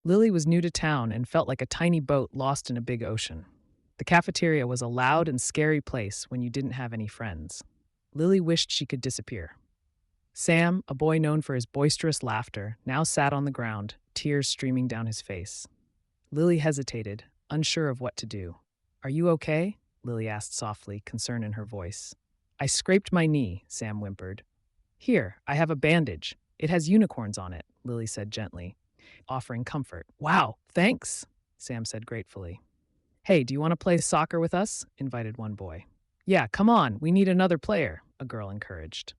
Lily was new to town and felt like a tiny boat lost in a big ocean. The cafeteria was a loud and scary place when you didn't have any friends. Lily wished she could disappear. Sam, a boy known for his boisterous laughter, now sat on the ground, tears streaming down his face. Lily hesitated, unsure of what to do. "Are you okay?" Lily asked softly, concern in her voice. "I scraped my knee," Sam whimpered. "Here, I have a bandage. It has unicorns on it," Lily said gently, offering comfort. "Wow, thanks," Sam said gratefully. "Hey, do you want to play soccer with us?" invited one boy. "Yeah, come on, we need another player," a girl encouraged.